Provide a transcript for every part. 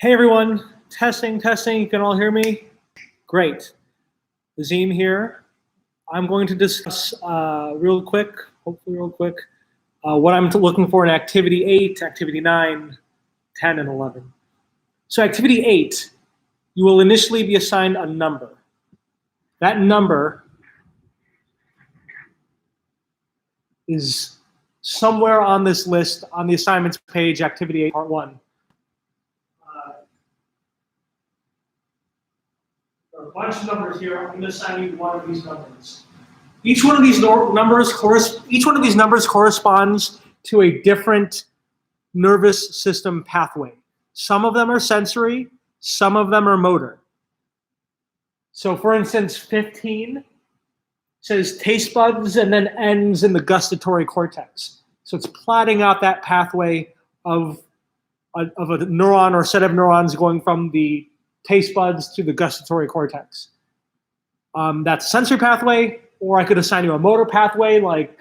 Hey everyone, testing, testing. You can all hear me? Great. Azim here. I'm going to discuss real quick, hopefully real quick, what I'm looking for in Activity 8, Activity 9, 10, and 11. So Activity 8, you will initially be assigned a number. That number is somewhere on this list on the assignments page, Activity 8, Part 1. There are a bunch of numbers here. I'm going to assign you one of these numbers. Each one of these numbers corresponds to a different nervous system pathway. Some of them are sensory, some of them are motor. So for instance, 15 says taste buds and then ends in the gustatory cortex. So it's plotting out that pathway of a neuron or set of neurons going from the taste buds to the gustatory cortex. That's a sensory pathway, or I could assign you a motor pathway like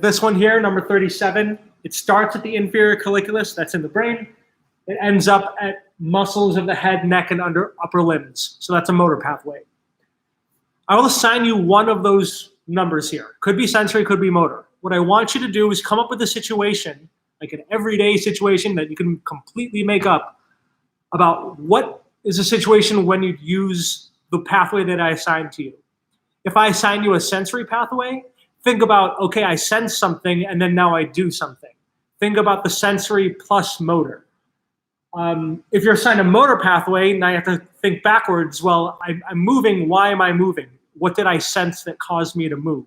this one here, number 37. It starts at the inferior colliculus, that's in the brain. It ends up at muscles of the head, neck, and upper limbs. So that's a motor pathway. I will assign you one of those numbers here. Could be sensory, could be motor. What I want you to do is come up with a situation, like an everyday situation that you can completely make up, about what is a situation when you'd use the pathway that I assigned to you. If I assign you a sensory pathway, think about, okay, I sense something and then now I do something. Think about the sensory plus motor. If you're assigned a motor pathway, now you have to think backwards. Well, I'm moving. Why am I moving? What did I sense that caused me to move?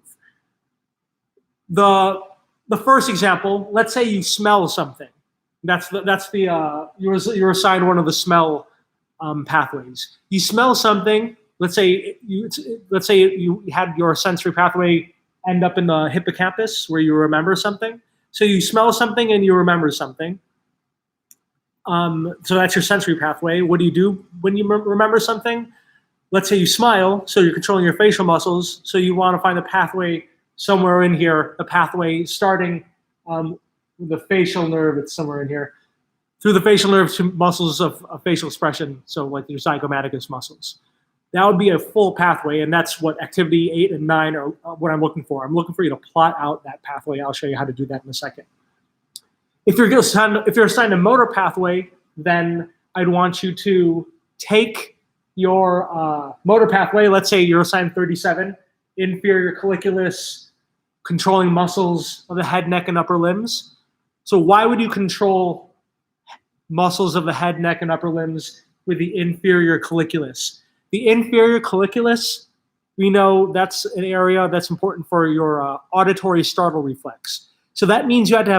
The first example, let's say you smell something. You're assigned one of the smell pathways. You smell something. Let's say you had your sensory pathway end up in the hippocampus where you remember something. So you smell something and you remember something. So that's your sensory pathway. What do you do when you remember something? Let's say you smile, so you're controlling your facial muscles. So you want to find a pathway somewhere in here, the pathway starting with the facial nerve, it's somewhere in here, through the facial nerve to muscles of facial expression, so like your zygomaticus muscles. That would be a full pathway, and that's what Activity 8 and 9 are what I'm looking for. I'm looking for you to plot out that pathway. I'll show you how to do that in a second. If you're assigned a motor pathway, then I'd want you to take your motor pathway. Let's say you're assigned 37, inferior colliculus, controlling muscles of the head, neck, and upper limbs. So why would you control muscles of the head, neck, and upper limbs with the inferior colliculus? The inferior colliculus, we know that's an area that's important for your auditory startle reflex. So that means you had to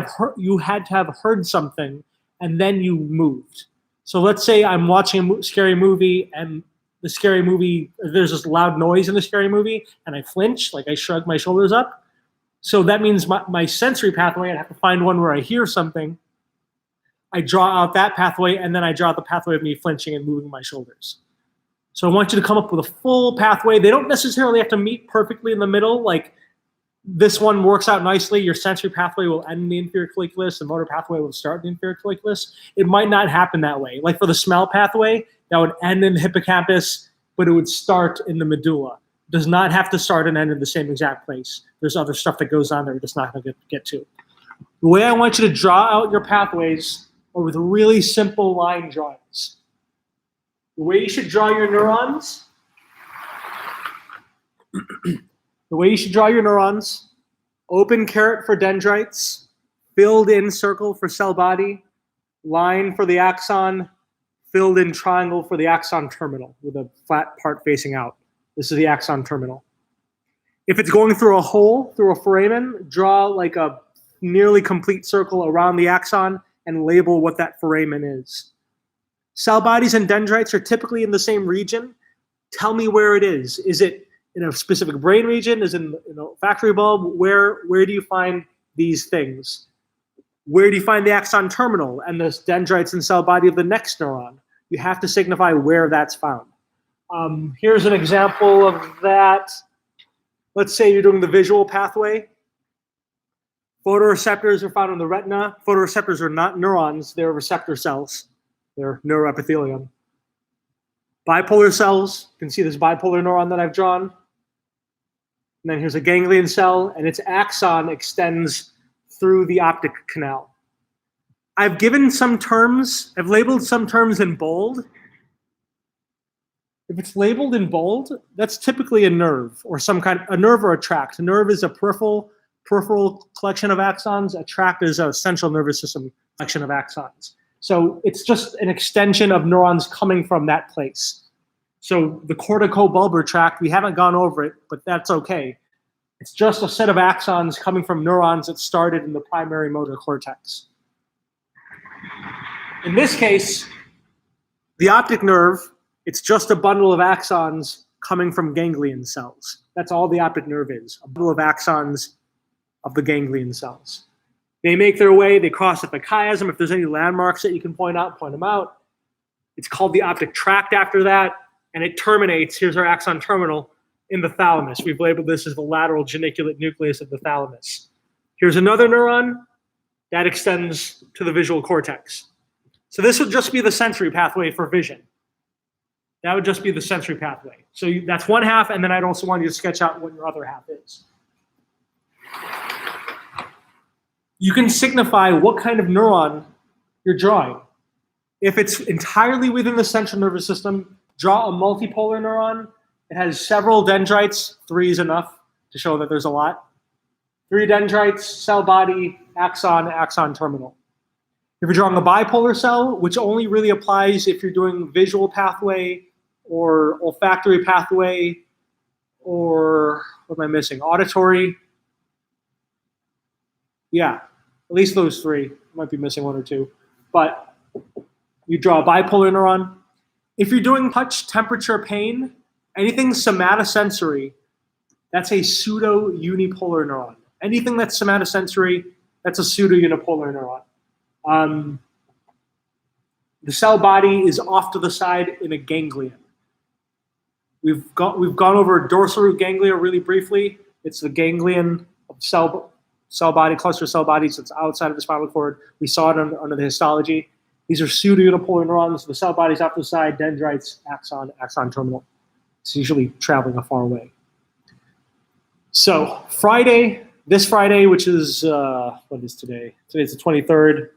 have heard something and then you moved. So let's say I'm watching a scary movie and the scary movie, there's this loud noise in the scary movie and I flinch, like I shrug my shoulders up. So that means my sensory pathway, I'd have to find one where I hear something. I draw out that pathway and then I draw out the pathway of me flinching and moving my shoulders. So I want you to come up with a full pathway. They don't necessarily have to meet perfectly in the middle. Like this one works out nicely. Your sensory pathway will end in the inferior colliculus. The motor pathway will start in the inferior colliculus. It might not happen that way. Like for the smell pathway, that would end in the hippocampus, but it would start in the medulla. It does not have to start and end in the same exact place. There's other stuff that goes on there we're just not going to get to. The way I want you to draw out your pathways are with really simple line drawings. The way you should draw your neurons, open caret for dendrites, filled in circle for cell body, line for the axon, filled in triangle for the axon terminal with a flat part facing out. This is the axon terminal. If it's going through a hole, through a foramen, draw like a nearly complete circle around the axon and label what that foramen is. Cell bodies and dendrites are typically in the same region. Tell me where it is. Is it in a specific brain region? Is it in the olfactory bulb? Where do you find these things? Where do you find the axon terminal and the dendrites and cell body of the next neuron? You have to signify where that's found. Here's an example of that. Let's say you're doing the visual pathway. Photoreceptors are found in the retina. Photoreceptors are not neurons, they're receptor cells. They're neuroepithelium. Bipolar cells, you can see this bipolar neuron that I've drawn. And then here's a ganglion cell, and its axon extends through the optic canal. I've given some terms, I've labeled some terms in bold. If it's labeled in bold, that's typically a nerve or a nerve or a tract. A nerve is a peripheral collection of axons. A tract is a central nervous system collection of axons. So it's just an extension of neurons coming from that place. So the corticobulbar tract, we haven't gone over it, but that's okay. It's just a set of axons coming from neurons that started in the primary motor cortex. In this case, the optic nerve, it's just a bundle of axons coming from ganglion cells. That's all the optic nerve is, a bundle of axons of the ganglion cells. They make their way, they cross at the chiasm. If there's any landmarks that you can point out, point them out. It's called the optic tract after that, and it terminates, here's our axon terminal, in the thalamus. We've labeled this as the lateral geniculate nucleus of the thalamus. Here's another neuron that extends to the visual cortex. So this would just be the sensory pathway for vision. That would just be the sensory pathway. So that's one half, and then I'd also want you to sketch out what your other half is. You can signify what kind of neuron you're drawing. If it's entirely within the central nervous system, draw a multipolar neuron. It has several dendrites. 3 is enough to show that there's a lot. 3 dendrites, cell body, axon terminal. If you're drawing a bipolar cell, which only really applies if you're doing visual pathway or olfactory pathway or, what am I missing, auditory. Yeah, at least those 3. Might be missing 1 or 2. But you draw a bipolar neuron. If you're doing touch, temperature, pain, anything somatosensory, that's a pseudo-unipolar neuron. Anything that's somatosensory, that's a pseudo-unipolar neuron. The cell body is off to the side in a ganglion. We've gone over dorsal root ganglia really briefly. It's the ganglion of cell body, cluster cell bodies that's outside of the spinal cord. We saw it under the histology. These are pseudo-unipolar neurons. The cell body's off to the side, dendrites, axon terminal. It's usually traveling a far way. So this Friday, which is, what is today? Today's the 23rd.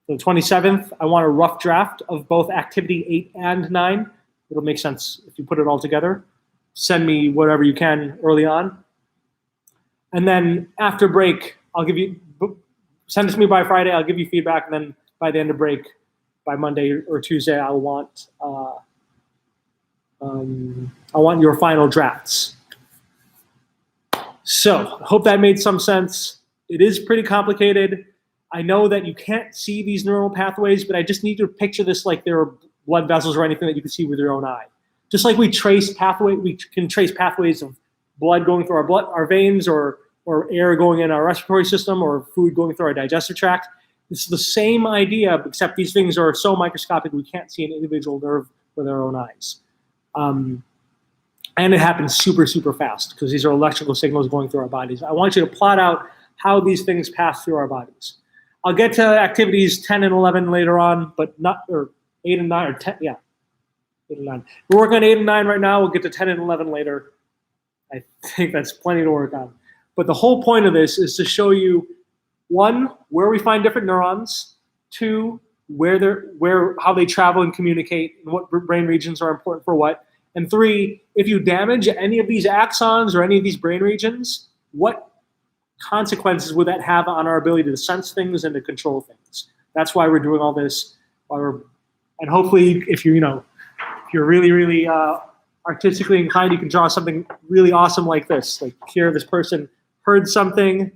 The 27th, I want a rough draft of both activity 8 and 9. It'll make sense if you put it all together. Send me whatever you can early on. And then after break, send it to me by Friday, I'll give you feedback, and then by the end of break, by Monday or Tuesday, I want your final drafts. So I hope that made some sense. It is pretty complicated. I know that you can't see these neural pathways, but I just need you to picture this like there are blood vessels or anything that you can see with your own eye. Just like we can trace pathways of blood going through our veins, or air going in our respiratory system, or food going through our digestive tract. It's the same idea, except these things are so microscopic we can't see an individual nerve with our own eyes. And it happens super, super fast because these are electrical signals going through our bodies. I want you to plot out how these things pass through our bodies. I'll get to activities 10 and 11 later on, but or 8 and 9, or 10, yeah, 8 and 9. We're working on 8 and 9 right now. We'll get to 10 and 11 later. I think that's plenty to work on. But the whole point of this is to show you, 1, where we find different neurons, 2, how they travel and communicate, and what brain regions are important for what, and 3, if you damage any of these axons or any of these brain regions, what consequences would that have on our ability to sense things and to control things? That's why we're doing all this. And hopefully, if you're really, really artistically inclined, you can draw something really awesome like this. Like here, this person heard something.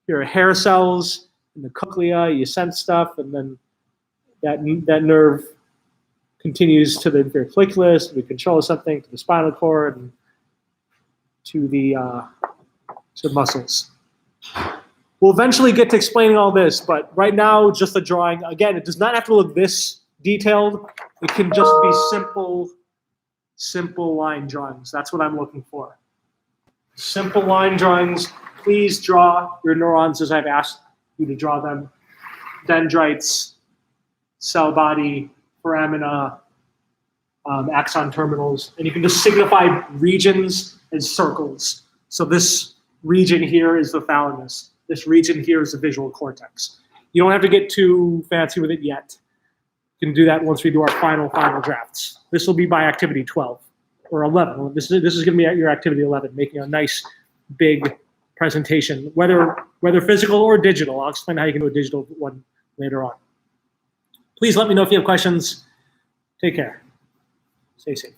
Here are hair cells in the cochlea. You sense stuff, and then that nerve continues to the inferior colliculus. We control something to the spinal cord and to the muscles. We'll eventually get to explaining all this, but right now, just the drawing. Again, it does not have to look this detailed. It can just be simple line drawings. That's what I'm looking for. Simple line drawings. Please draw your neurons as I've asked you to draw them. Dendrites, cell body, foramina, axon terminals, and you can just signify regions as circles. So this region here is the thalamus. This region here is the visual cortex. You don't have to get too fancy with it yet. You can do that once we do our final drafts. This will be by activity 12 or 11. This is going to be at your activity 11, making a nice big presentation, whether physical or digital. I'll explain how you can do a digital one later on. Please let me know if you have questions. Take care. Stay safe.